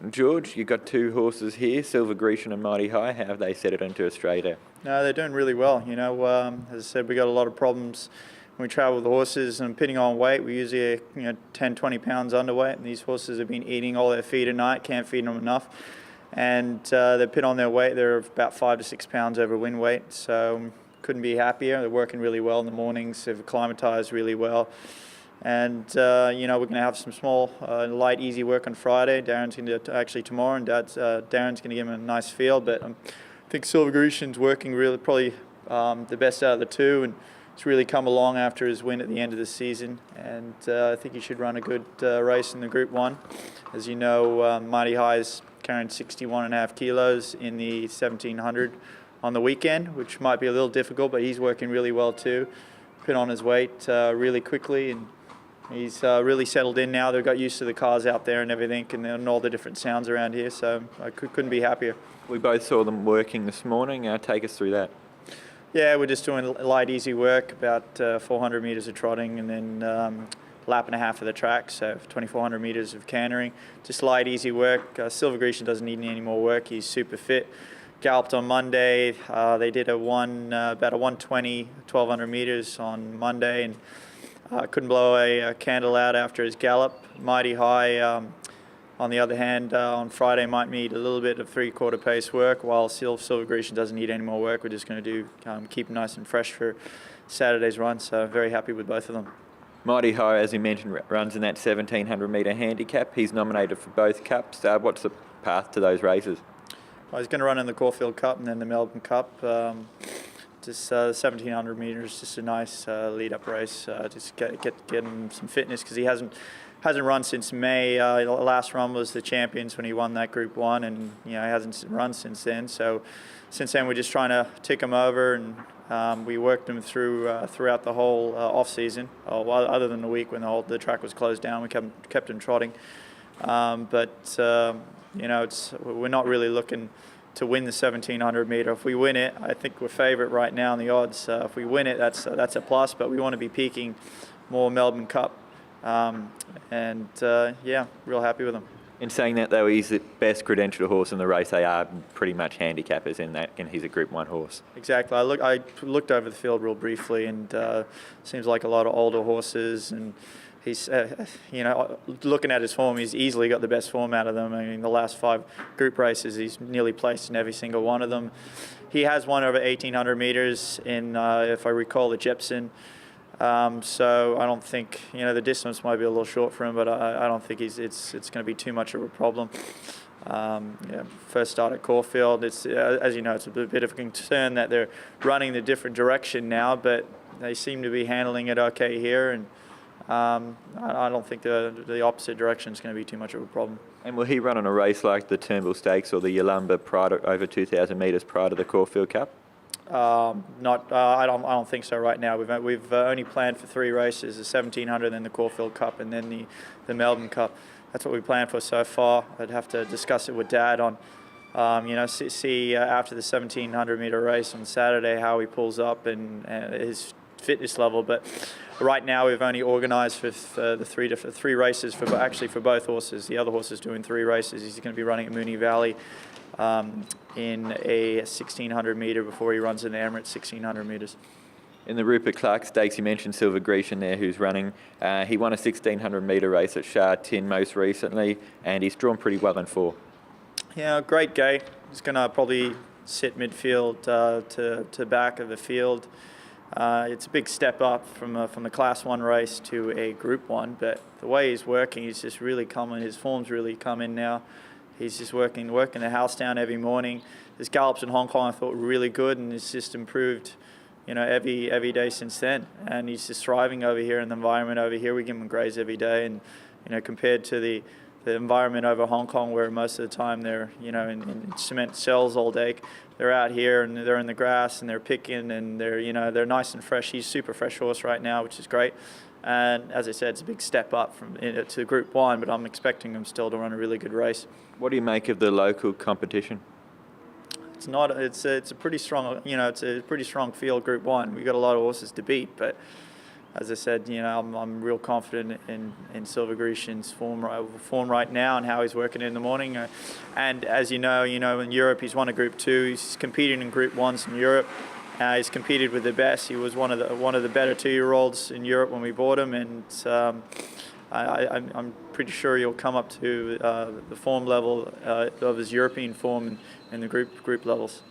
George, you've got two horses here, Silver Grecian and Mighty High. How have they set it into Australia? No, they're doing really well. As I said, we got a lot of problems when we travel with the horses and pitting on weight. We usually 10, 20 pounds underweight, and these horses have been eating all their feed at night, can't feed them enough. And they pit on their weight, they're about 5 to 6 pounds over win weight, so couldn't be happier. They're working really well in the mornings, they've acclimatized really well. And, we're going to have some small, light, easy work on Friday. Darren's going to actually tomorrow, and Darren's going to give him a nice field. But I think Silver Grecian's working really, probably the best out of the two, and it's really come along after his win at the end of the season. And I think he should run a good race in the Group 1. As you know, Mighty High is carrying 61.5 kilos in the 1700 on the weekend, which might be a little difficult, but he's working really well too. Put on his weight really quickly, and he's really settled in now. They've got used to the cars out there and everything, and all the different sounds around here, so I couldn't be happier. We both saw them working this morning. Take us through that. Yeah, we're just doing light, easy work, about 400 metres of trotting, and then lap and a half of the track, so 2,400 metres of cantering. Just light, easy work. Silver Grecian doesn't need any more work. He's super fit. Galloped on Monday. They did about a 120, 1,200 metres on Monday, and couldn't blow a candle out after his gallop. Mighty High, on the other hand, on Friday might need a little bit of three-quarter pace work, while Silver Grecian doesn't need any more work. We're just going to keep him nice and fresh for Saturday's run, so very happy with both of them. Mighty High, as you mentioned, runs in that 1,700 metre handicap. He's nominated for both cups. What's the path to those races? Well, he's going to run in the Caulfield Cup and then the Melbourne Cup. Just 1,700 metres, just a nice lead-up race. Just get him some fitness, because he hasn't run since May. The last run was the Champions when he won that Group 1, and he hasn't run since then. So since then we're just trying to tick him over, and we worked him throughout the whole off season. Other than the week when the track was closed down, we kept him trotting. We're not really looking to win the 1,700 metre. If we win it, I think we're favourite right now in the odds. If we win it, that's a plus, but we want to be peaking more Melbourne Cup. Real happy with him. In saying that, though, he's the best credentialed horse in the race. They are pretty much handicappers in that, and he's a Group 1 horse. Exactly. I looked over the field real briefly, and seems like a lot of older horses, and he's, looking at his form, he's easily got the best form out of them. I mean, the last 5 group races, he's nearly placed in every single one of them. He has won over 1,800 metres in, if I recall, the Jepson. So I don't think, the distance might be a little short for him, but I don't think it's going to be too much of a problem. First start at Caulfield. It's as you know, it's a bit of a concern that they're running the different direction now, but they seem to be handling it okay here, and I don't think the opposite direction is going to be too much of a problem. And will he run on a race like the Turnbull Stakes or the Yalumba over 2,000 metres prior to the Caulfield Cup? I don't think so right now. We've only planned for 3 races: the 1,700, then the Caulfield Cup, and then the Melbourne Cup. That's what we planned for so far. I'd have to discuss it with Dad on, see after the 1,700 metre race on Saturday how he pulls up and his fitness level. But right now we've only organised for the three races for both horses. The other horse is doing 3 races. He's going to be running at Moonee Valley in a 1,600 metre before he runs in the Emirates 1,600 metres. In the Rupert Clarke Stakes, you mentioned Silver Grecian there, who's running. He won a 1,600 metre race at Sha Tin most recently, and he's drawn pretty well in 4. Yeah, great gate. He's going to probably sit midfield to back of the field. It's a big step up from the Class 1 race to a Group 1, but the way he's working, he's just really coming. His form's really come in now. He's just working the house down every morning. His gallops in Hong Kong I thought were really good, and he's just improved, every day since then. And he's just thriving over here in the environment over here. We give him a graze every day, and compared to the environment over Hong Kong, where most of the time they're in cement cells all day, they're out here and they're in the grass and they're picking, and they're nice and fresh. He's a super fresh horse right now, which is great. And as I said, it's a big step up to Group 1, but I'm expecting him still to run a really good race. What do you make of the local competition? It's a pretty strong, it's a pretty strong field, Group 1. We've got a lot of horses to beat, but as I said, I'm real confident in Silver Grecian's form right now and how he's working in the morning. And as you know, in Europe he's won a Group 2. He's competing in Group 1s in Europe. He's competed with the best. He was one of the better 2-year-olds in Europe when we bought him, and I'm pretty sure he'll come up to the form level of his European form in the group levels.